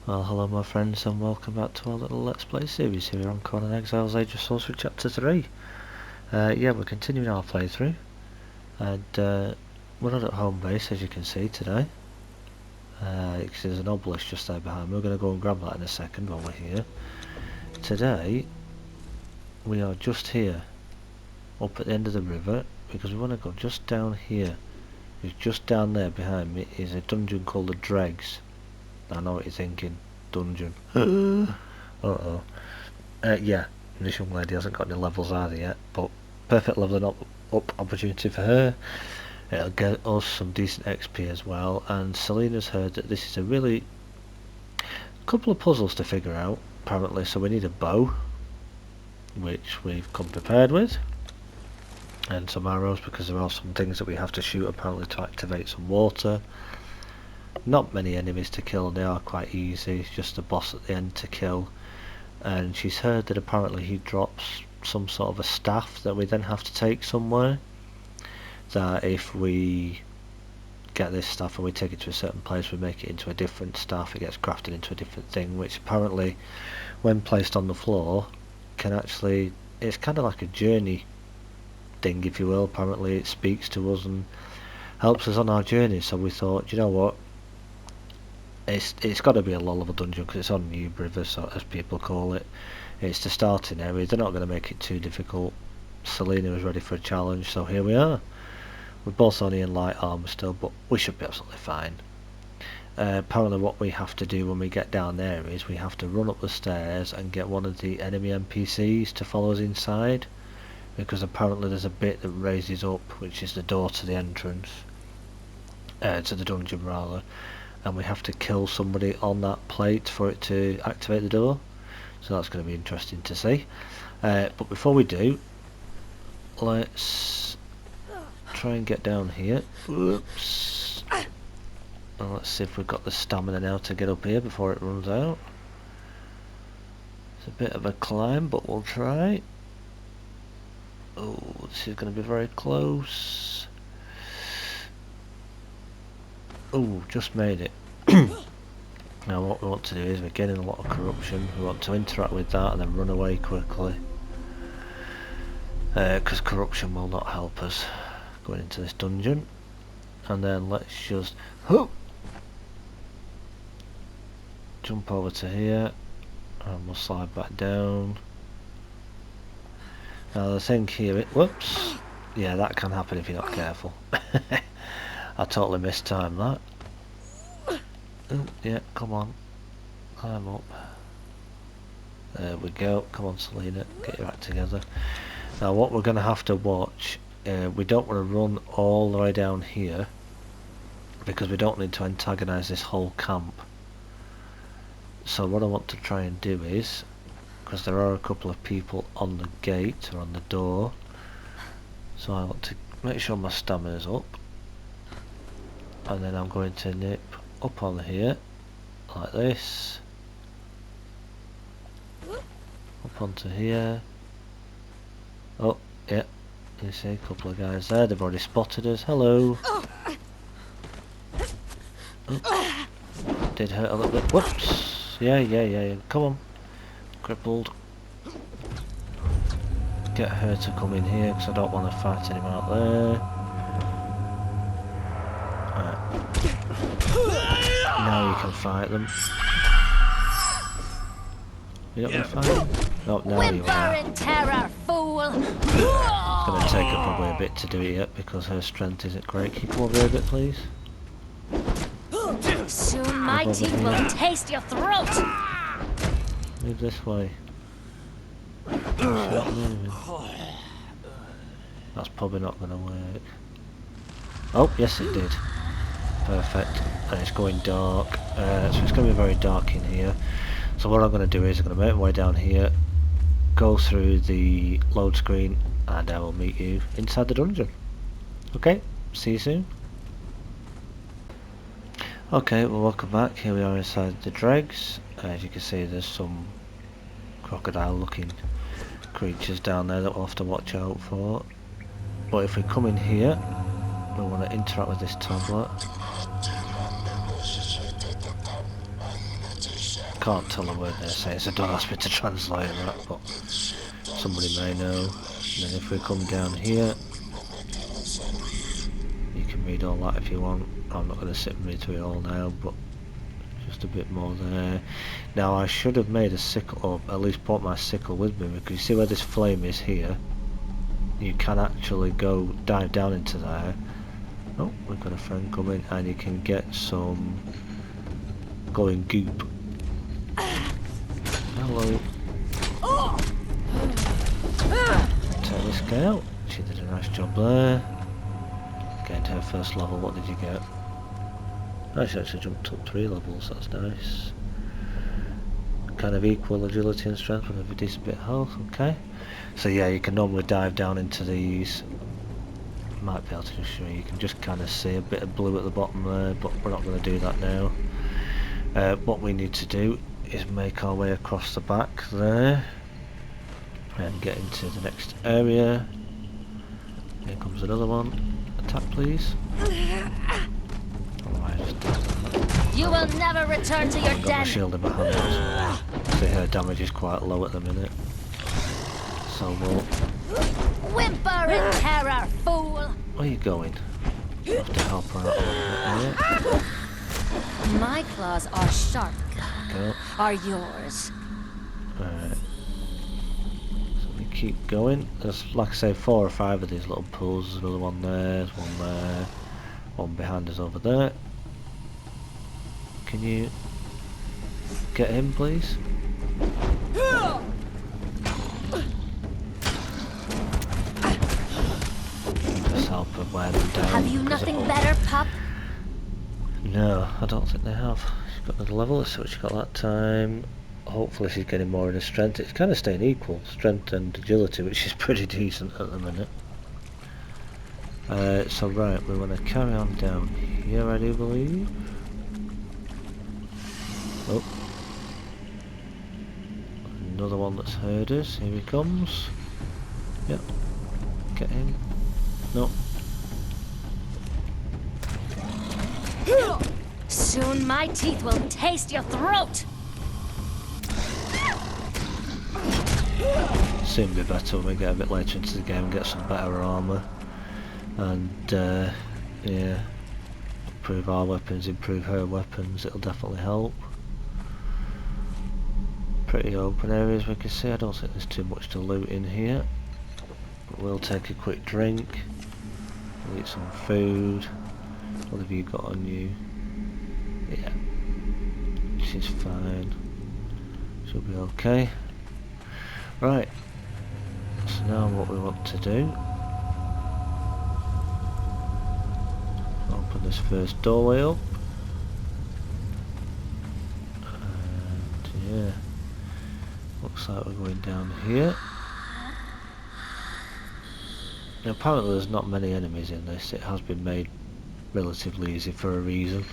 Well, hello my friends and welcome back to our little Let's Play series here on Conan Exiles Age of Sorcery Chapter 3. Yeah, we're continuing our playthrough and we're not at home base as you can see today. Because there's an obelisk just there behind me. We're going to go and grab that in a second while we're here. Today we are just here, up at the end of the river, because we want to go just down here. Just down there behind me is a dungeon called the Dreggs. I know what you're thinking, dungeon. Uh-oh. Yeah, this young lady hasn't got any levels either yet, but perfect leveling up opportunity for her. It'll get us some decent XP as well, and Selena's heard that this is a really couple of puzzles to figure out, apparently, so we need a bow, which we've come prepared with, and some arrows, because there are some things that we have to shoot apparently to activate some water. Not many enemies to kill, they are quite easy, it's just the boss at the end to kill. And she's heard that apparently he drops some sort of a staff that we then have to take somewhere, that if we get this staff and we take it to a certain place, we make it into a different staff, it gets crafted into a different thing, which apparently when placed on the floor can actually, it's kind of like a journey thing if you will. Apparently it speaks to us and helps us on our journey, so we thought, you know what, it's got to be a low level dungeon because it's on New River, so as people call it. It's the starting area, they're not going to make it too difficult. Selena was ready for a challenge, so here we are. We're both only in light armour still, but we should be absolutely fine. Apparently what we have to do when we get down there is we have to run up the stairs and get one of the enemy NPCs to follow us inside, because apparently there's a bit that raises up, which is the door to the entrance, to the dungeon rather, and we have to kill somebody on that plate for it to activate the door. So that's going to be interesting to see. But before we do, let's try and get down here. Whoops. And let's see if we've got the stamina now to get up here before it runs out. It's a bit of a climb, but we'll try. Oh, this is going to be very close. Oh, just made it. Now what we want to do is we're getting a lot of corruption. We want to interact with that and then run away quickly, because corruption will not help us going into this dungeon. And then let's just jump over to here and we'll slide back down. Now the thing here, whoops, yeah, that can happen if you're not careful. I totally mistimed that. Oh, yeah, come on, climb up. There we go, come on Selena, get your act together. Now what we're going to have to watch, we don't want to run all the way down here, because we don't need to antagonise this whole camp. So what I want to try and do is, because there are a couple of people on the gate or on the door, so I want to make sure my stamina's up, and then I'm going to nip up on here like this, up onto here. Oh yeah, you see a couple of guys there, they've already spotted us. Hello. Oh, did hurt a little bit. Whoops. Yeah, come on, crippled. Get her to come in here because I don't want to fight him out there. Right. Now you can fight them. You don't want to fight them? Oh, now you are. In terror, fool. It's going to take her probably a bit to do it yet because her strength isn't great. Can you come over here a bit, please? Soon my teeth will taste your throat. Move this way. Stop moving. That's probably not going to work. Oh, yes it did. Perfect. And it's going dark. So it's going to be very dark in here. So what I'm going to do is I'm going to make my way down here, go through the load screen, and I will meet you inside the dungeon. Okay, see you soon. Okay, well welcome back. Here we are inside the Dreggs. As you can see there's some crocodile looking creatures down there that we'll have to watch out for. But if we come in here, we want to interact with this tablet. can't tell a word they're saying, so don't ask me to translate that, but somebody may know. And then if we come down here, you can read all that if you want. I'm not going to sit and read through it all now, but just a bit more there. Now I should have made a sickle, or at least brought my sickle with me, because you see where this flame is here? You can actually go dive down into there. Oh, we've got a friend coming, and you can get some glowing goop. Hello. Take this guy out. She did a nice job there. Getting to her first level. What did you get? Oh, she actually jumped up 3 levels. That's nice. Kind of equal agility and strength with a decent bit of health. Okay. So yeah, you can normally dive down into these. Might be able to just show you. You can just kind of see a bit of blue at the bottom there, but we're not going to do that now. What we need to do is make our way across the back there and get into the next area. Here comes another one. Attack, please. You will never return to your I've got my den. shield in my hand. See, her damage is quite low at the minute. So we'll... Whimper in terror, fool. Where are you going? I have to help her out a little bit here. My claws are sharp. Go. Are yours. Alright. So we keep going. There's, like I say, 4 or 5 of these little pools. There's another one there, there's one there. One behind us over there. Can you get him, please? Just help her wear them down. Have you nothing better, pup? No, I don't think they have. She's got another level, let's see what she got that time. Hopefully she's getting more in her strength. It's kind of staying equal, strength and agility, which is pretty decent at the minute. So right, we want to carry on down here, I do believe. Oh. Another one that's heard us. Here he comes. Yep. Get him. No. Soon my teeth will taste your throat. Soon be better when we get a bit later into the game and get some better armour. And yeah, improve our weapons, improve her weapons, it'll definitely help. Pretty open areas we can see. I don't think there's too much to loot in here, but we'll take a quick drink, we'll eat some food. What have you got on you? Yeah, she's fine, she'll be okay. Right, so now what we want to do, open this first doorway up, and yeah, looks like we're going down here. Now, apparently there's not many enemies in this. It has been made relatively easy for a reason,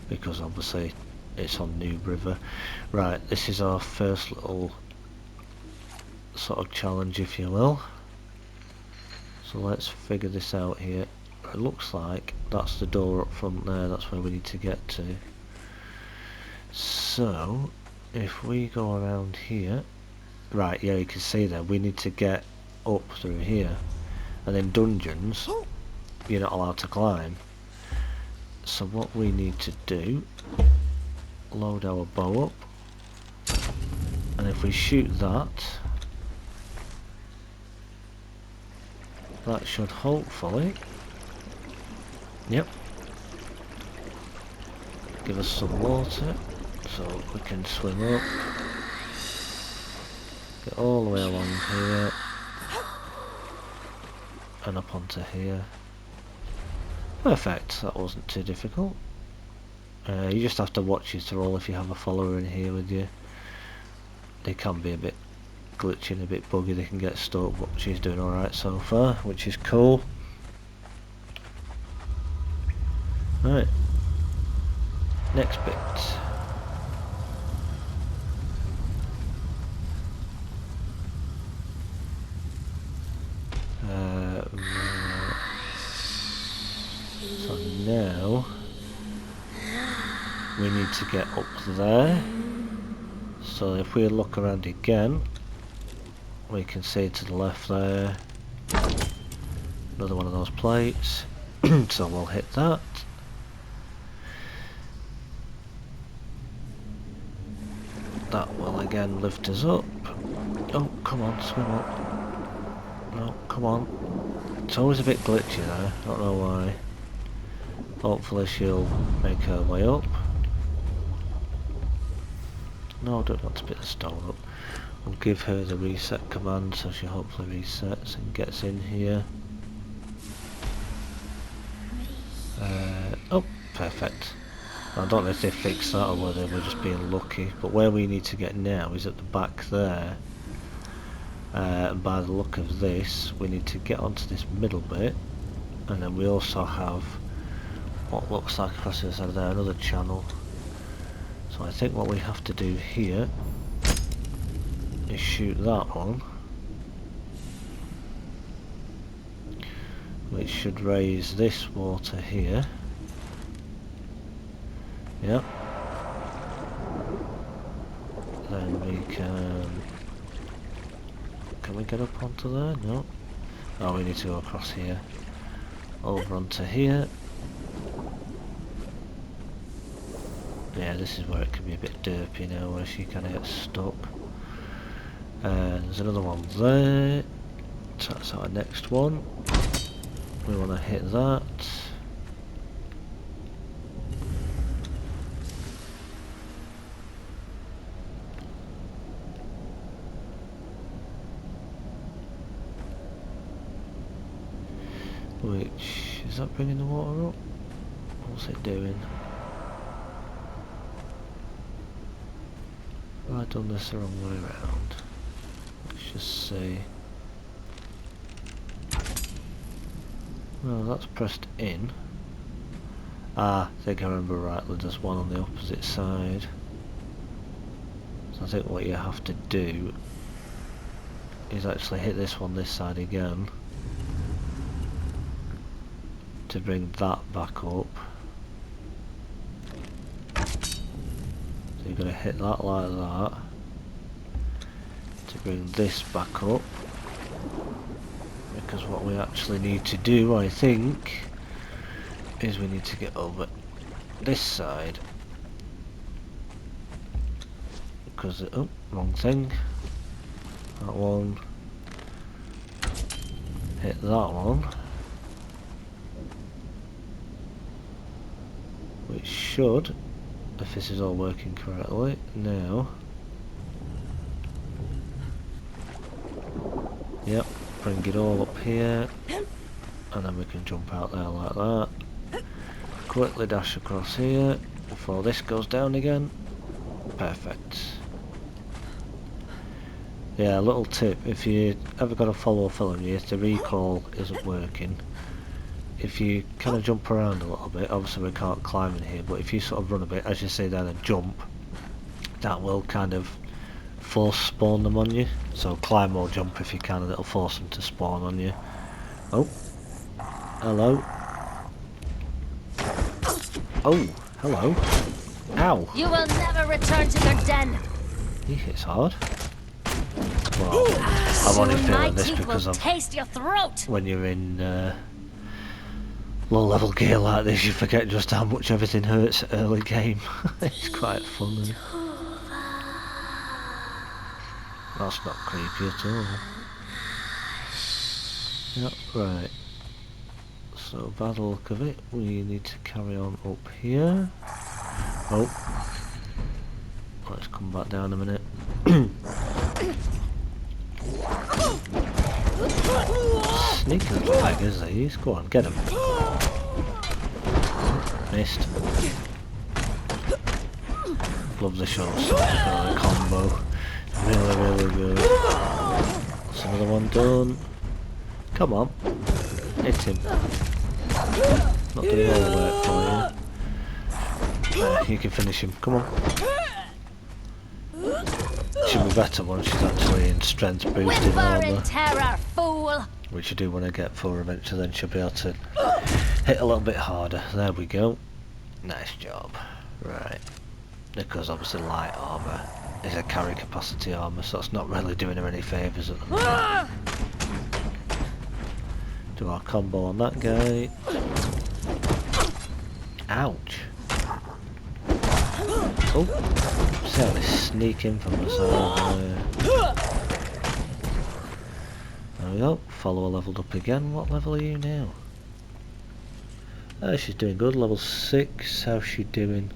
because obviously it's on Noob River. Right, this is our first little sort of challenge, if you will. So let's figure this out here. It looks like that's the door up front there, that's where we need to get to. So if we go around here, right, yeah, you can see there we need to get up through here, and in dungeons you're not allowed to climb. So what we need to do, load our bow up, and if we shoot that, that should hopefully, yep, give us some water so we can swim up, get all the way along here and up onto here. Perfect, that wasn't too difficult. You just have to watch your thrall if you have a follower in here with you. They can be a bit glitchy and a bit buggy, they can get stuck, but she's doing alright so far, which is cool. Right, next bit. So now we need to get up there. So if we look around again, we can see to the left there another one of those plates. So we'll hit that. That will again lift us up. Oh, come on, swim up. No, come on. It's always a bit glitchy there, I don't know why. Hopefully she'll make her way up. No, I don't want to pick the stone up. We'll give her the reset command so she hopefully resets and gets in here. Oh, perfect. I don't know if they fixed that or whether we're just being lucky, but where we need to get now is at the back there. And by the look of this, we need to get onto this middle bit, and then we also have what looks like across the side there, another channel. So I think what we have to do here is shoot that one, which should raise this water here. Yep. Then we can we get up onto there? No. Oh, we need to go across here. Over onto here. Yeah, this is where it can be a bit derpy now, where she kind of gets stuck. There's another one there. So that's our next one. We want to hit that. Which, is that bringing the water up? What's it doing? Have I done this the wrong way around? Let's just see. No, that's pressed in. Ah, I think I remember rightly, there's one on the opposite side. So I think what you have to do is actually hit this one this side again to bring that back up. So you've got to hit that like that to bring this back up, because what we actually need to do, I think, is we need to get over this side, because oh, wrong thing. That one, hit that one, which should, if this is all working correctly now, yep, bring it all up here, and then we can jump out there like that. Quickly dash across here before this goes down again. Perfect. Yeah, a little tip, if you ever got to follow a film, if the recall isn't working, if you kind of jump around a little bit, obviously we can't climb in here, but if you sort of run a bit, as you see there, and jump, that will kind of force spawn them on you. So climb or jump if you can, and it'll force them to spawn on you. Oh, hello. Oh, hello. Ow. You will never return to your den. He hits hard. Well, I'm only Soon my feeling this teeth because will of taste your throat. when you're in low level gear like this, you forget just how much everything hurts early game. It's quite funny. That's not creepy at all. Yep, right. So by the look of it, we need to carry on up here. Oh. Let's come back down a minute. Sneaky little beggars these. Go on, get him. Missed. Love the short sword combo. Really, really good. That's another one done. Come on. Hit him. Not doing all the work for you. There, you can finish him. Come on. She'll be better once she's actually in strength boosted armour. Terror, fool. Which I do want to get for her eventually, then she'll be able to hit a little bit harder. There we go. Nice job. Right. Because obviously light armour is a carry capacity armour, so it's not really doing her any favours at the moment. Do our combo on that guy. Ouch. Oh, see how they sneak in from the side. There we go, follower leveled up again. What level are you now? She's doing good, level 6. How's she doing?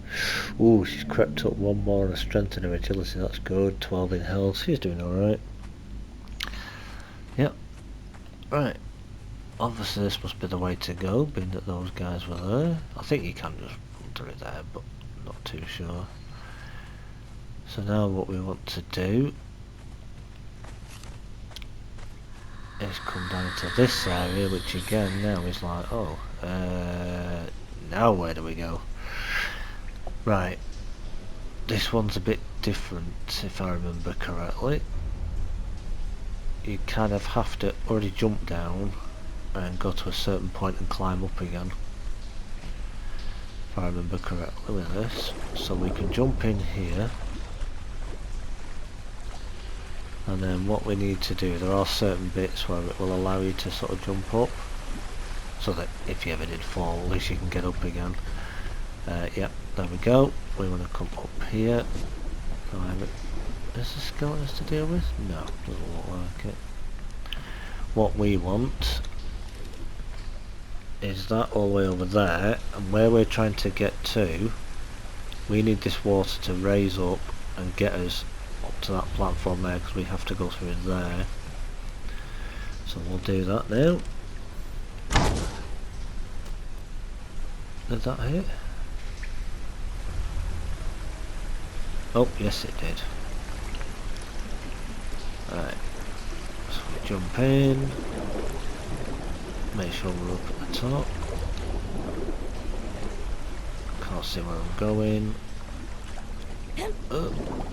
Ooh, she's crept up one more on her strength and her agility, that's good. 12 in health, she's doing alright. Yep. Right. Obviously this must be the way to go, being that those guys were there. I think you can just run through there, but not too sure. So now what we want to do is come down to this area, which again now is like, oh, now where do we go? Right, this one's a bit different if I remember correctly. You kind of have to already jump down and go to a certain point and climb up again, if I remember correctly with this. So we can jump in here, and then what we need to do, there are certain bits where it will allow you to sort of jump up, so that if you ever did fall, at least you can get up again. Yep, there we go. We want to come up here. Is there skeletons to deal with? No, doesn't look like it. What we want is that all the way over there, and where we're trying to get to, we need this water to raise up and get us up to that platform there, because we have to go through there. So we'll do that now. Did that hit? Oh, yes it did. Alright, so we jump in, make sure we're up at the top. Can't see where I'm going.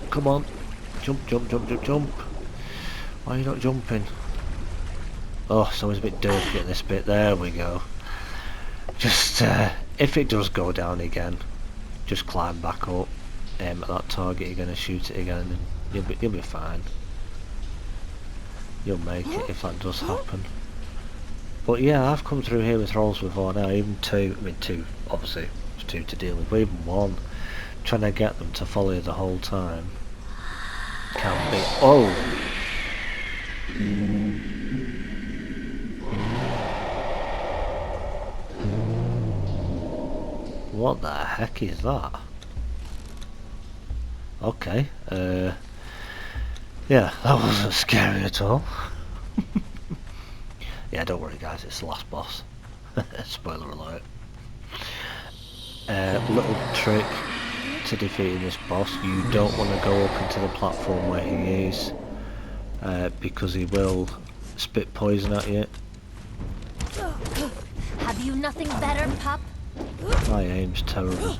Come on, jump, jump, jump, jump, jump. Why are you not jumping? Oh, it's always a bit dirty at this bit. There we go. Just, if it does go down again, just climb back up, aim at that target, you're going to shoot it again, and you'll be fine. You'll make it if that does happen. But yeah, I've come through here with trolls before now, even two, obviously, it's two to deal with, but even one, trying to get them to follow you the whole time, can be, oh! What the heck is that? Okay, yeah, that wasn't scary at all. Yeah, don't worry guys, it's the last boss. Spoiler alert. Little trick to defeating this boss, you don't want to go up into the platform where he is, because he will spit poison at you. Have you nothing better, pup? My aim's terrible.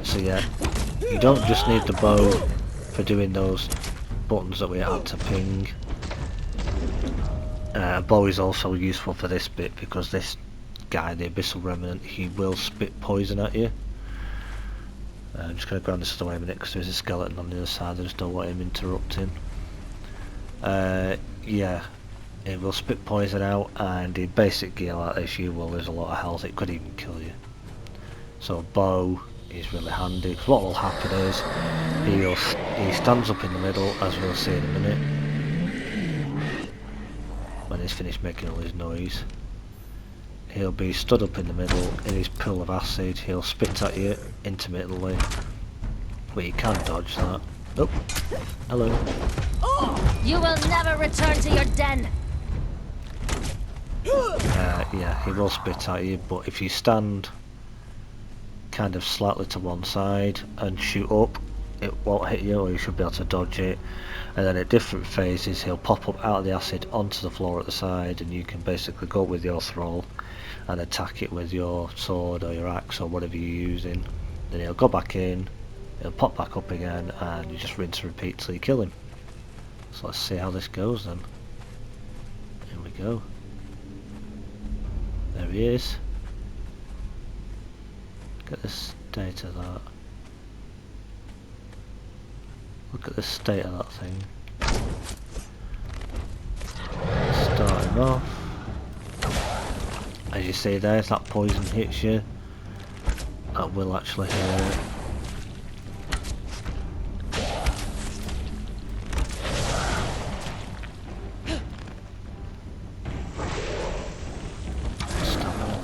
So yeah, you don't just need the bow for doing those buttons that we had to ping. Bow is also useful for this bit, because this guy, the Abyssal Remnant, he will spit poison at you. I'm just going to grab this away a minute because there's a skeleton on the other side, I just don't want him interrupting. Yeah, it will spit poison out, and in basic gear like this you will lose a lot of health, it could even kill you. So bow is really handy, because what will happen is he stands up in the middle, as we'll see in a minute, when he's finished making all his noise. He'll be stood up in the middle in his pool of acid, he'll spit at you intermittently, but you can dodge that. Oh, hello. You will never return to your den. Yeah, he will spit at you, but if you stand kind of slightly to one side and shoot up, it won't hit you, or you should be able to dodge it. And then at different phases he'll pop up out of the acid onto the floor at the side, and you can basically go with your thrall and attack it with your sword or your axe or whatever you're using. Then he'll go back in, he'll pop back up again, and you just rinse and repeat till you kill him. So let's see how this goes then. Here we go. There he is. Get the state of that. Look at the state of that thing. Starting off. As you see there, if that poison hits you, that will actually hurt.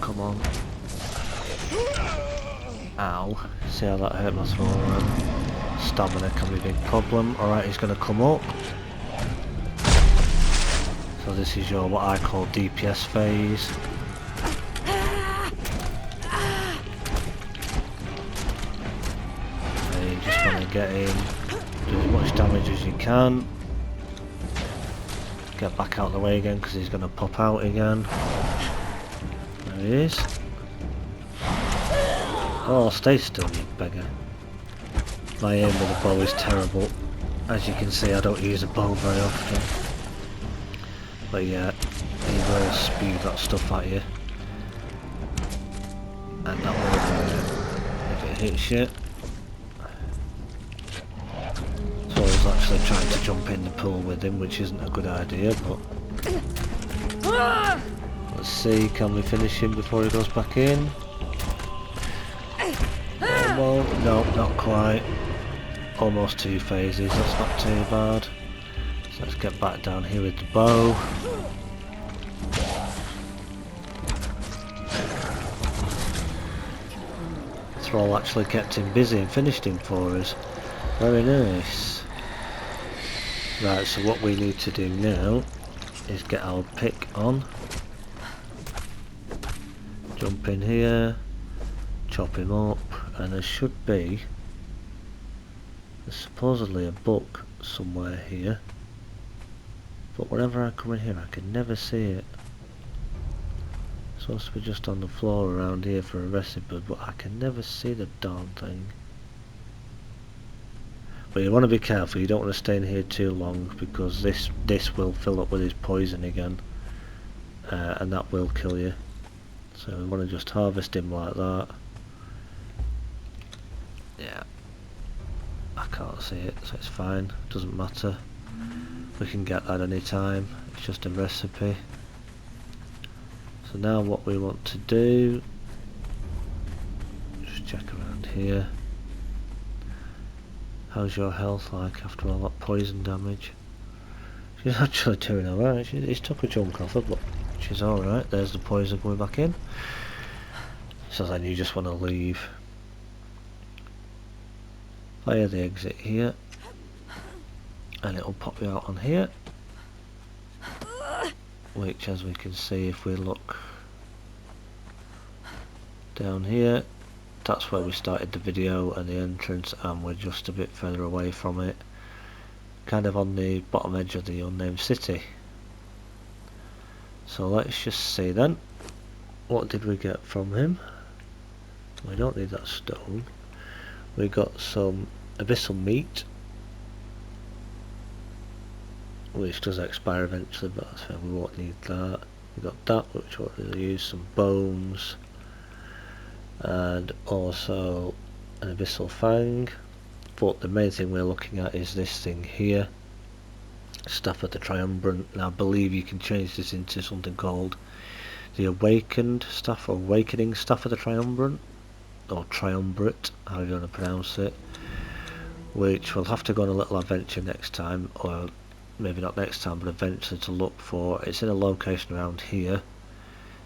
Come on. Ow. See how that hurt my throat? Stamina can be a big problem. Alright, he's going to come up. So this is your, what I call DPS phase. And you just want to get in, do as much damage as you can. Get back out of the way again because he's going to pop out again. There he is. Oh, stay still, you beggar. My aim with the bow is terrible. As you can see, I don't use a bow very often. But yeah, he will spew that stuff at you. And that will hurt if it hits you. So I was actually trying to jump in the pool with him, which isn't a good idea, but... Let's see, can we finish him before he goes back in? Well, no, not quite. Almost 2 phases, that's not too bad. So let's get back down here with the bow. Thrall actually kept him busy and finished him for us. Very nice. Right, so what we need to do now is get our pick on. Jump in here, chop him up, and there should be, there's supposedly a book somewhere here, but whenever I come in here I can never see it. It's supposed to be just on the floor around here for a recipe, but I can never see the darn thing. But you want to be careful, you don't want to stay in here too long because this will fill up with his poison again, and that will kill you. So we want to just harvest him like that. Yeah, I can't see it, so it's fine, doesn't matter. We can get that any time, it's just a recipe. So now what we want to do, just check around here. How's your health like after all that poison damage? She's actually doing alright, he's took a chunk off her, but she's alright. There's the poison going back in. So then you just want to leave. Fire the exit here, and it'll pop you out on here, which, as we can see if we look down here, that's where we started the video and the entrance, and we're just a bit further away from it, kind of on the bottom edge of the unnamed city. So let's just see then, what did we get from him? We don't need that stone. We got some abyssal meat, which does expire eventually, but that's fine, we won't need that. We got that, which we won't really use, some bones, and also an abyssal fang. But the main thing we're looking at is this thing here, Staff of the Triumvirate. Now I believe you can change this into something called the Awakened Staff, or Awakening Staff of the Triumvirate, or Triumvirate, however you want to pronounce it, which we'll have to go on a little adventure next time, or maybe not next time, but eventually, to look for. It's in a location around here.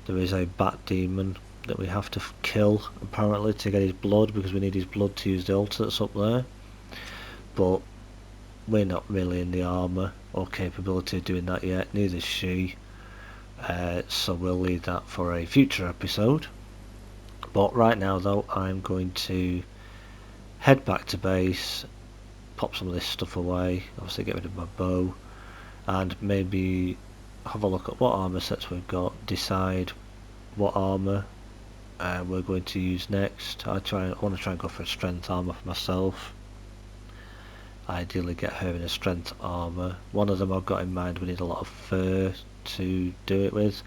There is a bat demon that we have to kill, apparently, to get his blood, because we need his blood to use the altar that's up there. But we're not really in the armour or capability of doing that yet, neither is she. So we'll leave that for a future episode. But right now though, I'm going to head back to base, pop some of this stuff away, obviously get rid of my bow, and maybe have a look at what armour sets we've got, decide what armour we're going to use next. I want to try and go for a strength armour for myself. Ideally get her in a strength armour. One of them I've got in mind, we need a lot of fur to do it with,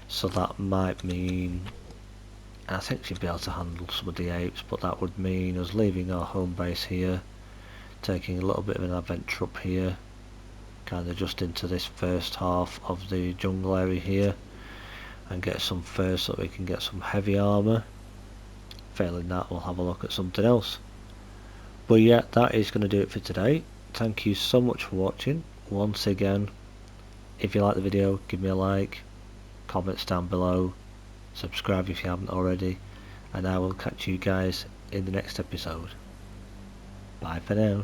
so that might mean, I think she'd be able to handle some of the apes, but that would mean us leaving our home base here taking a little bit of an adventure up here, kind of just into this first half of the jungle area here, and get some fur so that we can get some heavy armour. Failing that, we'll have a look at something else. But yeah, that is going to do it for today. Thank you so much for watching. Once again, if you like the video, give me a like, comments down below, subscribe if you haven't already, and I will catch you guys in the next episode. Bye for now.